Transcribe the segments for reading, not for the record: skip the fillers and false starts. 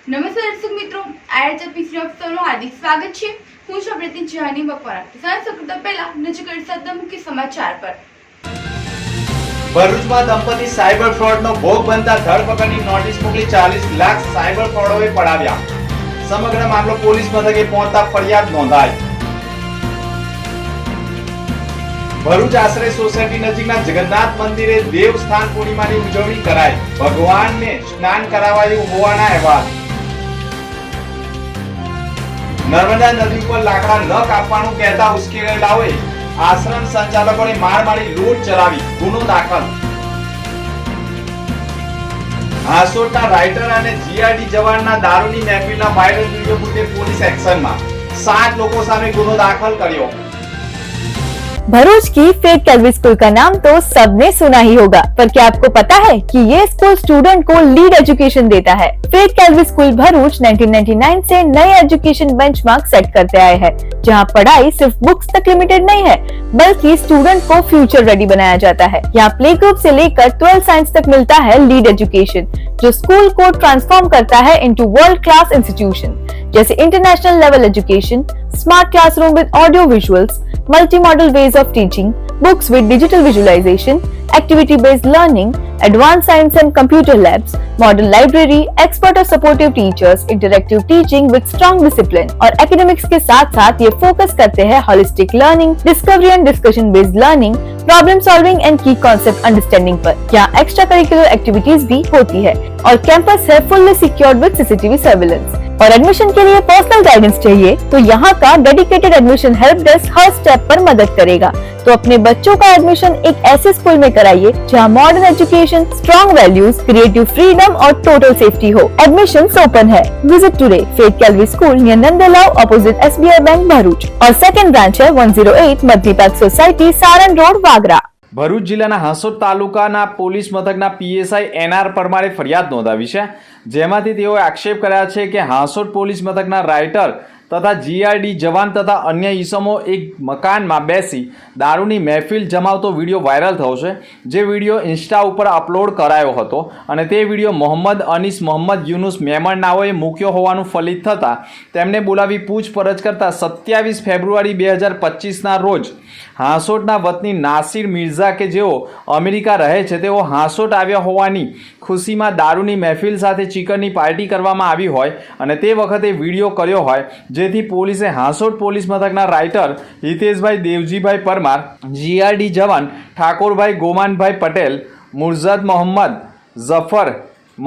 નમસ્કાર દર્શક મિત્રો, આઈએચપીસી અફસરનું હાર્દિક સ્વાગત છે। હું છું પ્રતિક જહાની બપોરા। કિસાન સકૃત પહેલા નજર કરી સદા મુખ્ય સમાચાર પર। ભરૂચમાં દંપતી સાયબર ફ્રોડનો ભોગ બનતા ધરપકડની નોટિસ મોકલી 40 લાખ સાયબર ફ્રોડોએ પડાવ્યા। સમગ્ર મામલો પોલીસ મથકે પહોંચતા ફરિયાદ નોંધાઈ। ભરૂચ આશ્રય સોસાયટી નજીકના જગન્નાથ મંદિરે દેવસ્થાન પૂર્ણિમાની ઉજવણી કરાઈ। ભગવાનને સ્નાન કરાવાયું હોવાના અહેવાલ। નર્મદા નદી ઉપર લાકડા ન કાપવાનું કહેતા ઉશ્કેરેલાઓએ આશ્રમ સંચાલકોને માર મારી લૂંટ ચલાવી, ગુનો દાખલ। હાંસોટના રાઇટર અને જીઆરડી જવાનના દારૂની મહેફિલના વાયરલ વિડિયો મુદ્દે પોલીસ એક્શનમાં, 7 લોકો સામે ગુનો દાખલ કર્યો। भरूच की फेथ कैलवी स्कूल का नाम तो सबने सुना ही होगा, पर क्या आपको पता है कि ये स्कूल स्टूडेंट को लीड एजुकेशन देता है। फेथ कैलवी स्कूल भरूच 1999 से नए एजुकेशन बेंचमार्क सेट करते आए हैं, जहां पढ़ाई सिर्फ बुक्स तक लिमिटेड नहीं है, बल्कि स्टूडेंट को फ्यूचर रेडी बनाया जाता है। यहाँ प्ले ग्रुप से लेकर 12 साइंस तक मिलता है लीड एजुकेशन, जो स्कूल को ट्रांसफॉर्म करता है इनटू वर्ल्ड क्लास इंस्टीट्यूशन, जैसे international level education, smart classroom with audio visuals, multi model ways of teaching, books with digital visualization, activity based learning, advance science and computer labs, model library, expert और supportive teachers, interactive teaching with strong discipline. और academics के साथ साथ ये focus करते हैं holistic learning, discovery and discussion based learning, problem solving and की concept understanding पर। यहाँ एक्स्ट्रा करिकुलर एक्टिविटीज भी होती है और कैंपस है fully secured with CCTV surveillance. और एडमिशन के लिए पर्सनल गाइडेंस चाहिए तो यहाँ का डेडिकेटेड एडमिशन हेल्प डेस्क हर स्टेप पर मदद करेगा। तो अपने बच्चों का एडमिशन एक ऐसे स्कूल में कराइए जहाँ modern education, strong values, creative freedom और टोटल सेफ्टी हो। एडमिशन ओपन है। Visit today Faith Calvi school near Nandlav opposite SBI bank Bharuch और सेकंड ब्रांच है 108 Madhya park society Saran road Vagra. Bharuch જિલ્લાના હાંસોટ તાલુકાના પોલીસ મથકના PSI NR પરમારે ફરિયાદ નોંધાવી છે, જેમાંથી તેઓએ આક્ષેપ કર્યા છે કે હાંસોટ પોલીસ મથકના રાઇટર તથા જીઆરડી જવાન તથા અન્ય ઈસમો એક મકાનમાં બેસી દારૂની મહેફિલ જમાવતો વિડીયો વાયરલ થયો છે, જે વિડીયો ઇન્સ્ટા ઉપર અપલોડ કરાયો હતો અને તે વિડીયો મોહમ્મદ અનીસ મોહમ્મદ યુનુસ મેમણ નાઓએ મૂક્યો હોવાનું ફલિત થતાં તેમને બોલાવી પૂછપરછ કરતા 27 ફેબ્રુઆરી 2025ના રોજ હાંસોટના વતની નાસિર મિર્ઝા કે જેઓ અમેરિકા રહે છે, તેઓ હાંસોટ આવ્યા હોવાની ખુશીમાં દારૂની મહેફિલ સાથે ચિકનની પાર્ટી કરવામાં આવી હોય અને તે વખતે વિડીયો કર્યો હોય, જેથી પોલીસે હાંસોટ પોલીસ મથકના રાઇટર હિતેશભાઈ દેવજીભાઈ પરમાર, જીઆરડી જવાન ઠાકોરભાઈ ગોમાનભાઈ પટેલ, મુર્ઝદ મોહમ્મદ ઝફર,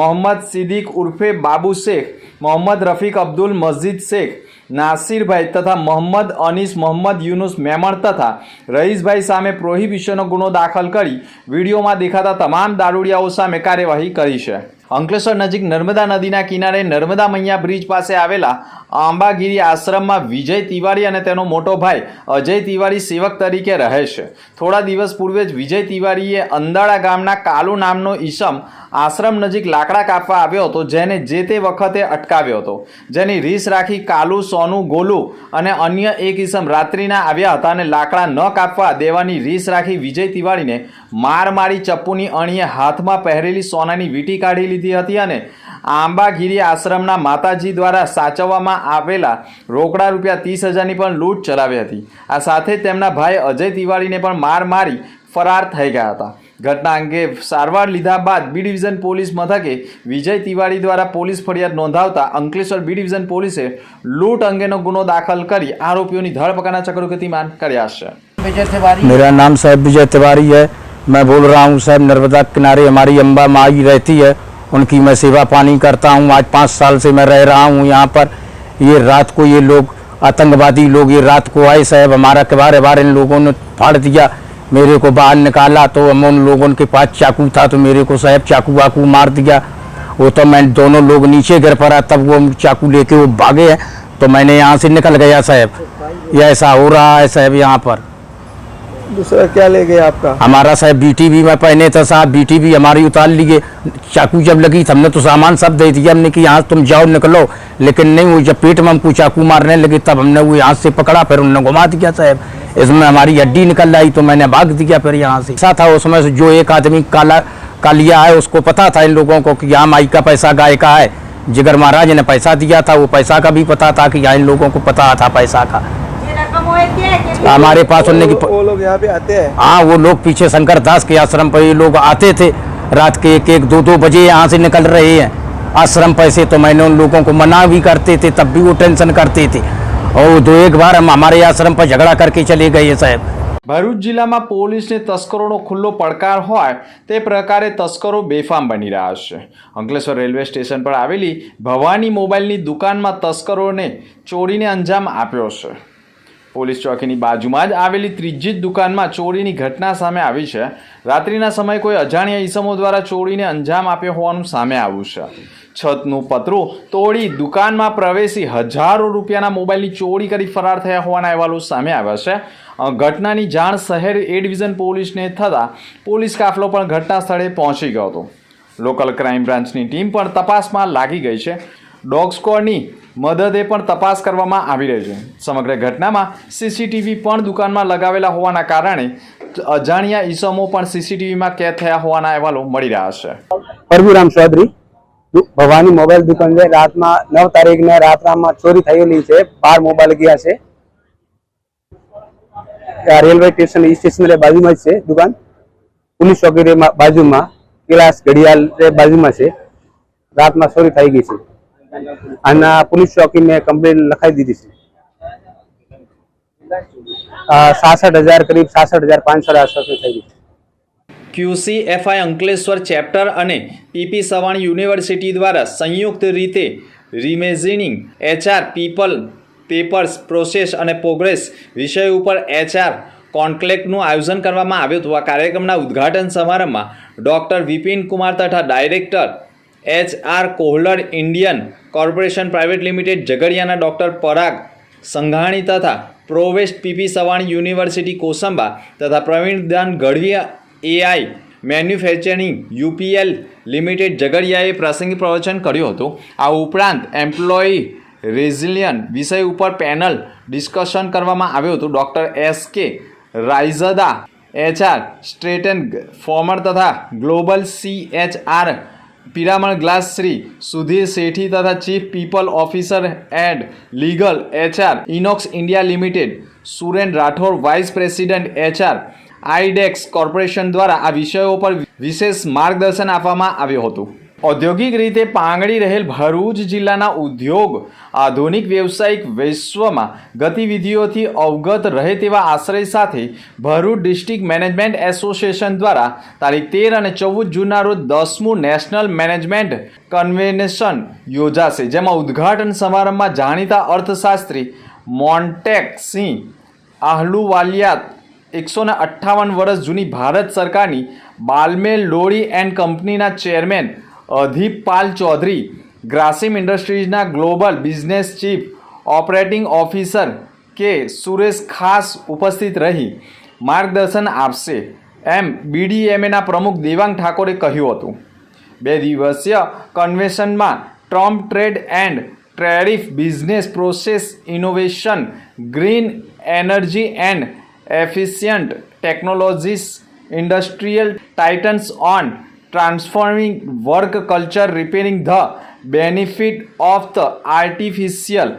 મોહમ્મદ સિદ્દીક ઉર્ફે બાબુ શેખ, મોહમ્મદ રફીક અબ્દુલ મસ્જિદ શેખ, નાસિરભાઈ તથા મોહમ્મદ અનીસ મોહમ્મદ યુનુસ મેમણ તથા રઈસભાઈ સામે પ્રોહિબિશનનો ગુનો દાખલ કરી વિડીયોમાં દેખાતા તમામ દારૂડિયાઓ સામે કાર્યવાહી કરી છે। અંકલેશ્વર નજીક નર્મદા નદીના કિનારે નર્મદા મૈયા બ્રિજ પાસે આવેલા આંબાગીરી આશ્રમમાં વિજય તિવારી અને તેનો મોટો ભાઈ અજય તિવારી સેવક તરીકે રહે છે। થોડા દિવસ પૂર્વે જ વિજય તિવારીએ અંદાળા ગામના કાલુ નામનો ઈસમ આશ્રમ નજીક લાકડા કાપવા આવ્યો હતો, જેને જે તે વખતે અટકાવ્યો હતો, જેની રીસ રાખી કાલુ, સોનુ, ગોલુ અને અન્ય એક ઈસમ રાત્રિના આવ્યા હતા અને લાકડા ન કાપવા દેવાની રીસ રાખી વિજય તિવારીને માર મારી ચપ્પુની અણીએ હાથમાં પહેરેલી સોનાની વીંટી કાઢી લીધી હતી અને આંબાગીરી આશ્રમના માતાજી દ્વારા સાચવવામાં આવેલા રોકડા રૂપિયા 30,000ની પણ લૂંટ ચલાવી હતી। આ સાથે તેમના ભાઈ અજય તિવારીને પણ માર મારી ફરાર થઈ ગયા હતા। ઘટના અંગે સારવાર લીધા બાદ બી ડિવિઝન પોલીસ મથકે વિજય તિવારી દ્વારા પોલીસ ફરિયાદ નોંધાવતા અંકલેશ્વર બી ડિવિઝન પોલીસે લૂંટ અંગેનો ગુનો દાખલ કરી આરોપીઓની ધરપકડના ચક્રો ગતિમાન કર્યા છે। मेरा नाम साहब विजय तिवारी है। मैं बोल रहा हूँ साहब, नर्मदा किनारे हमारी अम्बा माई रहती है, उनकी मैं सेवा पानी करता हूँ। आज 5 साल से मैं रह रहा हूँ यहाँ पर। ये रात को ये लोग आतंकवादी लोग ये रात को आए साहब, हमारा किबार बार इन लोगों ने फाड़ दिया, मेरे को बाहर निकाला। तो हम उन लोगों के पास चाकू था तो मेरे को साहब चाकू वाकू मार दिया। वो तो मैं दोनों लोग नीचे गिर पड़ा, तब वो चाकू लेके वो भागे हैं तो मैंने यहाँ से निकल गया साहब। ये ऐसा हो रहा है साहब यहाँ पर। दूसरा क्या ले गए आपका? हमारा साहब BTV में पहने था साहब, BTV हमारी उतार लिए। चाकू जब लगी तो हमने तो सामान सब दे दिया, हमने कि यहाँ तुम जाओ निकलो, लेकिन नहीं, वो जब पेट में हमको चाकू मारने लगे तब हमने वो यहाँ से पकड़ा, फिर उन्होंने घुमा दिया साहब। इसमें हमारी हड्डी निकल आई तो मैंने भाग दिया फिर यहाँ से। ऐसा था उसमें जो एक आदमी काला कालिया है, उसको पता था इन लोगों को कि यहाँ माई का पैसा गाय का है, जिगर महाराज ने पैसा दिया था, वो पैसा का भी पता था कि यहाँ इन लोगों को पता था पैसा का। हमारे पास उनने की वो लोग यहाँ पे आते हैं। हाँ, वो लोग पीछे शंकर दास के आश्रम पर ये लोग आते थे, रात के 1-1, 2-2 बजे यहाँ से निकल रहे हैं आश्रम पैसे। तो मैंने उन लोगों को मना भी करते थे, तब भी वो टेंशन करते थे, और 2-1 बार हम हमारे आश्रम पर झगड़ा करके चले गए साहब। ભરૂચ જિલ્લામાં પોલીસને તસ્કરોનો ખુલ્લો પડકાર હોય તે પ્રકારે તસ્કરો બેફામ બની રહ્યા છે. અંકલેશ્વર રેલવે સ્ટેશન પર આવેલી ભવાની મોબાઈલની દુકાનમાં તસ્કરોને ચોરીને અંજામ આપ્યો છે. પોલીસ ચોકીની બાજુમાં જ આવેલી ત્રીજી જ દુકાનમાં ચોરીની ઘટના સામે આવી છે. રાત્રિના સમયે કોઈ અજાણ્યા ઈસમો દ્વારા ચોરીને અંજામ આપ્યો હોવાનું સામે આવ્યું છે. છતનું પતરું તોડી દુકાનમાં પ્રવેશી હજારો રૂપિયાના મોબાઈલની ચોરી કરી ફરાર થયા હોવાના અહેવાલો સામે આવ્યા છે. ઘટનાની જાણ શહેર એ ડિવિઝન પોલીસને થતાં પોલીસ કાફલો પણ ઘટના સ્થળે પહોંચી ગયો હતો. લોકલ ક્રાઇમ બ્રાન્ચની ટીમ પણ તપાસમાં લાગી ગઈ છે. ડોગ સ્ક્વોડની મદદે પણ તપાસ કરવામાં આવી રહી છે. સમગ્ર ઘટનામાં સીસીટીવી પણ દુકાનમાં લગાવેલા હોવાના કારણે અજાણ્યા ઈસમો પણ સીસીટીવીમાં કેદ થયા હોવાના અહેવાલો મળી રહ્યા છે. પરભુરામ ચૌધરી, ભવાની મોબાઈલ દુકાન છે. રાતમાં 9 તારીખને રાતમાં ચોરી થયેલી છે. 12 મોબાઈલ ગયા છે. રેલવે સ્ટેશન બાજુમાં જ છે દુકાન. પોલીસ ચોકી બાજુમાં, કેલાસ ઘડિયાળ બાજુમાં છે. રાતમાં ચોરી થઈ ગઈ છે અને પોલીસ ચોકી મેં કમ્પ્લેન લખાઈ દીધી છે. 66,000 करीब 66,500 आसपास में થઈ ગઈ છે. QCFI અંકલેશ્વર ચેપ્ટર અને PP સવાણ યુનિવર્સિટી દ્વારા સંયુક્ત રીતે રિમેઝિનિંગ HR પીપલ પેપર્સ પ્રોસેસ અને પ્રોગ્રેસ વિષય ઉપર HR કોન્ક્લેવનું આયોજન કરવામાં આવ્યું હતું. આ કાર્યક્રમના ઉદ્ઘાટન સમારંભમાં ડૉક્ટર વિપિન કુમાર તથા director HR Kohler Indian corporation private limited ઝઘડિયાના ડૉક્ટર પરાગ સંઘાણી તથા provost PP Savani university Kosamba તથા Pravindan Gadhvi AI manufacturing UPL limited ઝઘડિયાએ પ્રાસંગિક પ્રવચન કર્યું હતું. આ ઉપરાંત એમ્પ્લોયી રેઝિલિયન વિષય ઉપર પેનલ ડિસ્કશન કરવામાં આવ્યું હતું. ડૉક્ટર SK રાયઝદા HR સ્ટ્રેટન ફોર્મર તથા global CHR Piramal glass Shri Sudhir Sethi તથા chief people officer and legal HR Inox India limited Suren Rathod vice president HR Idex corporation દ્વારા આ વિષયો પર વિશેષ માર્ગદર્શન આપવામાં આવ્યું હતું. ઔદ્યોગિક રીતે પાંગળી રહેલ ભરૂચ જિલ્લાના ઉદ્યોગ આધુનિક વ્યવસાયિક વિશ્વમાં ગતિવિધિઓથી અવગત રહે તેવા આશ્રય સાથે ભરૂચ ડિસ્ટ્રિક્ટ મેનેજમેન્ટ એસોસિએશન દ્વારા તારીખ 13 અને 14 જૂનના રોજ 10મું નેશનલ મેનેજમેન્ટ કન્વેન્શન યોજાશે. જેમાં ઉદ્ઘાટન સમારંભમાં જાણીતા અર્થશાસ્ત્રી મોન્ટેક સિંહ આહલુવાલિયા 158 વર્ષ જૂની ભારત સરકારની બાલમેલ લોરી એન્ડ કંપનીના ચેરમેન અધીપ પાલ ચૌધરી, ગ્રાસિમ ઇન્ડસ્ટ્રીઝના global business chief operating officer K Suresh ખાસ ઉપસ્થિત રહી માર્ગદર્શન આપશે એમ BDMAના પ્રમુખ દેવાંગ ઠાકોરે કહ્યું હતું. 2 દિવસીય કન્વેન્શનમાં Trump trade and tariff, business process innovation, green energy and efficient technologies, industrial titans on transforming work culture, repairing the benefit of the artificial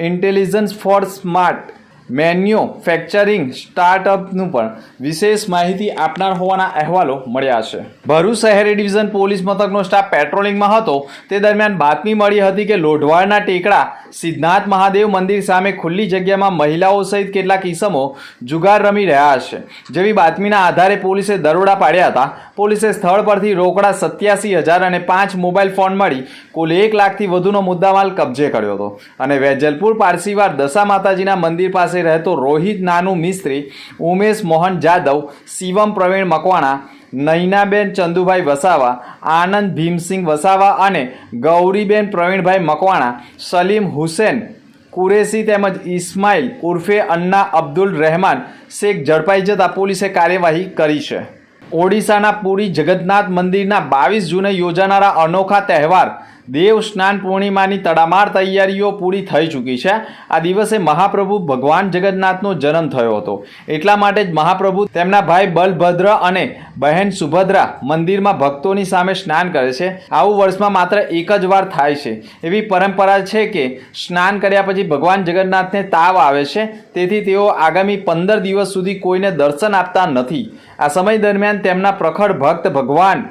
intelligence for smart manufacturing સ્ટાર્ટઅપનું પણ વિશેષ માહિતી આપનાર હોવાના અહેવાલો મળ્યા છે. ભરૂચ શહેર ડિવિઝન પોલીસ મથકનો સ્ટાફ પેટ્રોલિંગમાં હતો તે દરમિયાન બાતમી મળી હતી કે લોઢવાડના ટેકડા સિદ્ધનાથ મહાદેવ મંદિર સામે ખુલ્લી જગ્યામાં મહિલાઓ સહિત કેટલાક ઈસમો જુગાર રમી રહ્યા છે. જેવી બાતમીના આધારે પોલીસે દરોડા પાડ્યા હતા. પોલીસે સ્થળ પરથી રોકડા 87,000 અને 5 મોબાઈલ ફોન મળી કુલ 1 લાખથી વધુનો મુદ્દામાલ કબજે કર્યો હતો. અને વેજલપુર પારસીવાર દશા માતાજીના મંદિર પાસે રહેતો રોહિત નાનુ મિસ્ત્રી, ઉમેશ મોહન જાદવ, શિવમ પ્રવીણ મકવાણા, નૈનાબેન ચંદુભાઈ વસાવા, આનંદ ભીમસિંહ વસાવા અને ગૌરીબેન પ્રવીણભાઈ મકવાણા, સલીમ હુસેન કુરેશી તેમજ ઇસ્માઇલ ઉર્ફે અન્ના અબ્દુલ રહેમાન શેખ ઝડપાઈ જતા પોલીસે કાર્યવાહી કરી છે. ઓડિશાના પુરી જગન્નાથ મંદિરના 22 જૂને યોજાનારા અનોખા તહેવાર દેવ સ્નાન પૂર્ણિમાની તડામાર તૈયારીઓ પૂરી થઈ ચૂકી છે. આ દિવસે મહાપ્રભુ ભગવાન જગન્નાથનો જન્મ થયો હતો. એટલા માટે જ મહાપ્રભુ તેમના ભાઈ બલભદ્ર અને બહેન સુભદ્રા મંદિરમાં ભક્તોની સામે સ્નાન કરે છે. આવું વર્ષમાં માત્ર એક જ વાર થાય છે. એવી પરંપરા છે કે સ્નાન કર્યા પછી ભગવાન જગન્નાથને તાવ આવે છે, તેથી તેઓ આગામી 15 દિવસ સુધી કોઈને દર્શન આપતા નથી. આ સમય દરમિયાન તેમના પ્રખર ભક્ત ભગવાન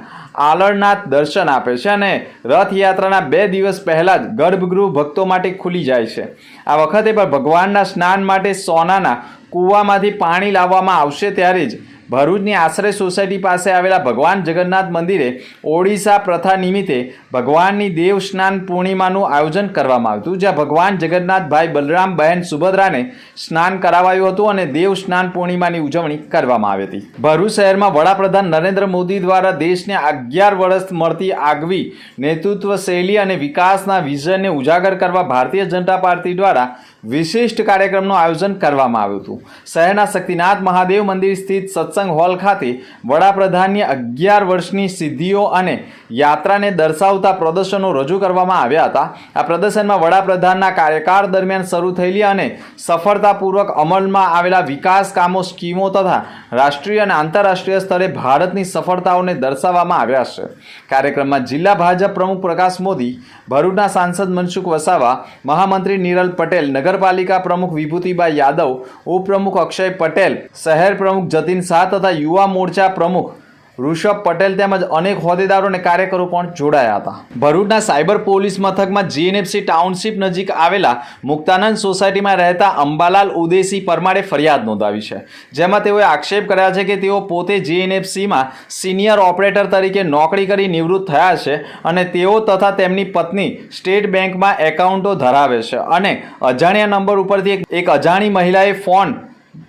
આલળનાથ દર્શન આપે છે અને રથયાત્રાના 2 દિવસ પહેલા જ ગર્ભગૃહ ભક્તો માટે ખુલી જાય છે. આ વખતે પણ ભગવાનના સ્નાન માટે સોનાના કૂવામાંથી પાણી લાવવામાં આવશે. ત્યારે જ ભરૂચની આશ્રય સોસાયટી પાસે આવેલા ભગવાન જગન્નાથ મંદિરે ઓડિશા પ્રથા નિમિત્તે ભગવાનની દેવ સ્નાન પૂર્ણિમાનું આયોજન કરવામાં આવ્યું હતું, જ્યાં ભગવાન જગન્નાથ ભાઈ બલરામ બહેન સુભદ્રાને સ્નાન કરાવાયું હતું અને દેવ સ્નાન પૂર્ણિમાની ઉજવણી કરવામાં આવી હતી. ભરૂચ શહેરમાં વડાપ્રધાન નરેન્દ્ર મોદી દ્વારા દેશને 11 વર્ષ મળતી આગવી નેતૃત્વ શૈલી અને વિકાસના વિઝનને ઉજાગર કરવા ભારતીય જનતા પાર્ટી દ્વારા વિશિષ્ટ કાર્યક્રમનું આયોજન કરવામાં આવ્યું હતું. શહેરના શક્તિનાથ મહાદેવ મંદિર સ્થિત સત્સંગ હોલ ખાતે વડાપ્રધાનની 11 વર્ષની સિદ્ધિઓ અને યાત્રાને દર્શાવતા પ્રદર્શનો રજૂ કરવામાં આવ્યા હતા. આ પ્રદર્શનમાં વડાપ્રધાનના કાર્યકાળ દરમિયાન શરૂ થયેલી અને સફળતાપૂર્વક અમલમાં આવેલા વિકાસ કામો, સ્કીમો તથા રાષ્ટ્રીય અને આંતરરાષ્ટ્રીય સ્તરે ભારતની સફળતાઓને દર્શાવવામાં આવ્યા છે. કાર્યક્રમમાં જિલ્લા ભાજપ પ્રમુખ પ્રકાશ મોદી, ભરૂચના સાંસદ મનસુખ વસાવા, મહામંત્રી નિરલ પટેલ, નગરપાલિકા પ્રમુખ વિભૂતિબા યાદવ, ઉપપ્રમુખ અક્ષય પટેલ, શહેર પ્રમુખ જતીન શાહ તથા યુવા મોરચા પ્રમુખ ઋષભ પટેલ તેમજ અનેક હોદ્દેદારો અને કાર્યકરો પણ જોડાયા હતા. ભરૂચના સાયબર પોલીસ મથકમાં જીએનએફસી ટાઉનશીપ નજીક આવેલા મુક્તાનંદ સોસાયટીમાં રહેતા અંબાલાલ ઉદેસી પરમારે ફરિયાદ નોંધાવી છે, જેમાં તેઓએ આક્ષેપ કર્યા છે કે તેઓ પોતે જીએનએફસીમાં સિનિયર ઓપરેટર તરીકે નોકરી કરી નિવૃત્ત થયા છે અને તેઓ તથા તેમની પત્ની સ્ટેટ બેંકમાં એકાઉન્ટો ધરાવે છે અને અજાણ્યા નંબર ઉપરથી એક અજાણી મહિલાએ ફોન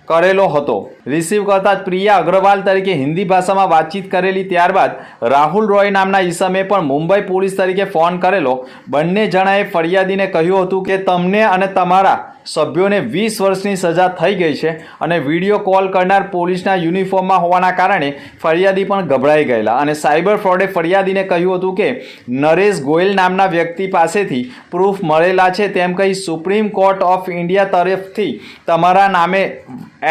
કરેલો હતો. રિસીવ કરતા જ પ્રિયા અગ્રવાલ તરીકે હિન્દી ભાષામાં વાતચીત કરેલી. ત્યારબાદ રાહુલ રોય નામના ઈસમે પણ મુંબઈ પોલીસ તરીકે ફોન કરેલો. બંને જણાએ ફરિયાદીને કહ્યું હતું કે તમને અને તમારા સભ્યોને 20 વર્ષની સજા થઈ ગઈ છે અને વિડીયો કોલ કરનાર પોલીસના યુનિફોર્મમાં હોવાના કારણે ફરિયાદી પણ ગભરાઈ ગયેલા અને સાયબર ફ્રોડે ફરિયાદીને કહ્યું હતું કે નરેશ ગોયલ નામના વ્યક્તિ પાસેથી પ્રૂફ મળેલા છે તેમ કહી સુપ્રીમ કોર્ટ ઓફ ઇન્ડિયા તરફથી તમારા નામે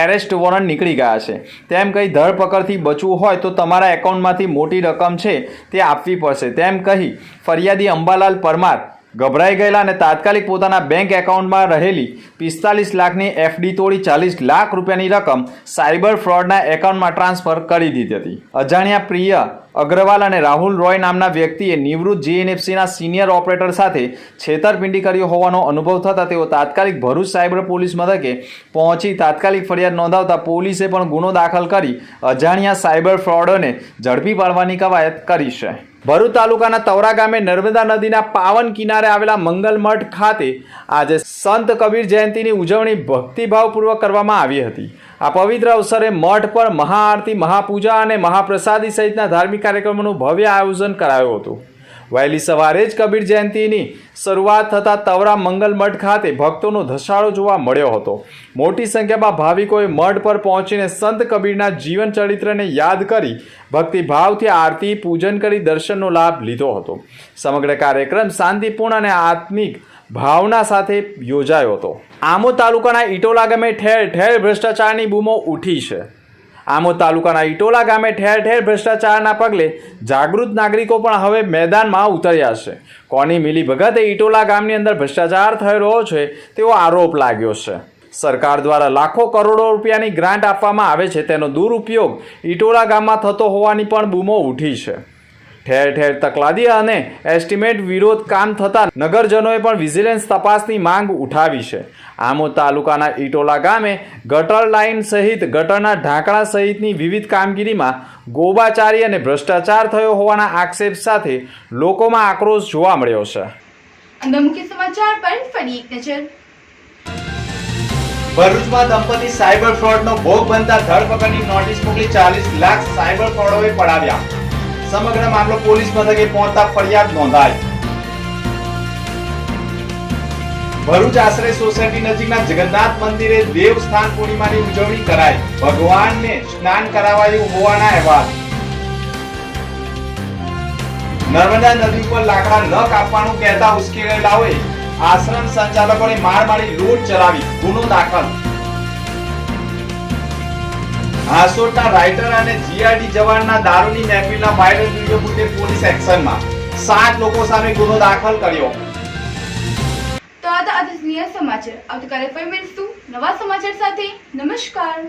એરેસ્ટ વોરંટ નીકળી ગયા છે તેમ કહી ધરપકડથી બચવું હોય તો તમારા એકાઉન્ટમાંથી મોટી રકમ છે તે આપવી પડશે તેમ કહી ફરિયાદી અંબાલાલ પરમાર ગભરાઈ ગયેલા અને તાત્કાલિક પોતાના બેંક એકાઉન્ટમાં રહેલી 45 લાખની એફડી તોડી 40 લાખ રૂપિયાની રકમ સાયબર ફ્રોડના એકાઉન્ટમાં ટ્રાન્સફર કરી દીધી હતી. અજાણ્યા પ્રિયા અગ્રવાલ અને રાહુલ રોય નામના વ્યક્તિએ નિવૃત્ત જીએનએફસીના સિનિયર ઓપરેટર સાથે છેતરપિંડી કરી હોવાનો અનુભવ થતાં તેઓ તાત્કાલિક ભરૂચ સાયબર પોલીસ મથકે પહોંચી તાત્કાલિક ફરિયાદ નોંધાવતા પોલીસે પણ ગુનો દાખલ કરી અજાણ્યા સાયબર ફ્રોડોને ઝડપી પાડવાની કવાયત કરી છે. ભરૂચ તાલુકાના તવરા ગામે નર્મદા નદીના પાવન કિનારે આવેલા મંગલ મઠ ખાતે આજે સંત કબીર જયંતીની ઉજવણી ભક્તિભાવપૂર્વક કરવામાં આવી હતી. આ પવિત્ર અવસરે મઠ પર મહાઆરતી, મહાપૂજા અને મહાપ્રસાદી સહિતના ધાર્મિક કાર્યક્રમોનું ભવ્ય આયોજન કરાયું હતું. વહેલી સવારે જ કબીર જયંતીની શરૂઆત થતાં તવરા મંગલ મઠ ખાતે ભક્તોનો ધસારો જોવા મળ્યો હતો. મોટી સંખ્યામાં ભાવિકોએ મઠ પર પહોંચીને સંત કબીરના જીવન ચરિત્રને યાદ કરી ભક્તિભાવથી આરતી પૂજન કરી દર્શનનો લાભ લીધો હતો. સમગ્ર કાર્યક્રમ શાંતિપૂર્ણ અને આત્મિક ભાવના સાથે યોજાયો હતો. આમોદ તાલુકાના ઇટોલા ગામે ઠેર ઠેર ભ્રષ્ટાચારની બૂમો ઉઠી છે. આમોદ તાલુકાના ઇટોલા ગામે ઠેર ઠેર ભ્રષ્ટાચારના પગલે જાગૃત નાગરિકો પણ હવે મેદાનમાં ઉતર્યા છે. કોની મિલીભગતે ઇટોલા ગામની અંદર ભ્રષ્ટાચાર થઈ રહ્યો છે તેવો આરોપ લાગ્યો છે. સરકાર દ્વારા લાખો કરોડો રૂપિયાની ગ્રાન્ટ આપવામાં આવે છે, તેનો દુરુપયોગ ઇટોલા ગામમાં થતો હોવાની પણ બૂમો ઉઠી છે. ઠેર ઠેર તકલાદી અને એસ્ટિમેટ વિરોધ કામ થતાં નગરજનોએ પણ વિજિલન્સ તપાસની માંગ ઉઠાવી છે. આમોદ તાલુકાના ઇટોલા ગામે ગટર લાઇન સહિત ગટરના ઢાંકણા સહિતની વિવિધ કામગીરીમાં ગોબાચારી અને ભ્રષ્ટાચાર થયો હોવાના આક્ષેપ સાથે લોકોમાં આક્રોશ જોવા મળ્યો છે. અંગે મુખ્ય સમાચાર પર ફરી એક નજર. ભરૂચમાં દંપતી સાયબર ફ્રોડનો ભોગ બનતા ધરપકડની નોટિસ મોકલી 40 લાખ સાયબર ફ્રોડોએ પડાવ્યા. સમગ્ર મામલો પોલીસ મથકે પહોંચતા ફરિયાદ નોંધાઈ. ભરૂચ આશ્રય સોસાયટી નજીકના જગન્નાથ મંદિરે દેવસ્થાન પૂર્ણિમાની ઉજવણી કરાઈ. ભગવાનને સ્નાન કરાવાયું હોવાના અહેવાલ. નર્મદા નદી ઉપર લાકડા ન કાપવાનું કહેતા ઉશ્કેરેલાઓએ આશ્રમ સંચાલકોને માર મારી લૂંટ ચલાવી, ગુનો દાખલ. હાંસોટના રાઇટર અને જીઆરડી જવાનના દારૂની મહેફિલના વાયરલ વિડીયો મુદ્દે પોલીસ એક્શનમાં, 7 લોકો સામે ગુનો દાખલ કર્યો. તો આ હતા આજના સમાચાર. આવતીકાલે ફરી મળીશું નવા સમાચાર સાથે. નમસ્કાર.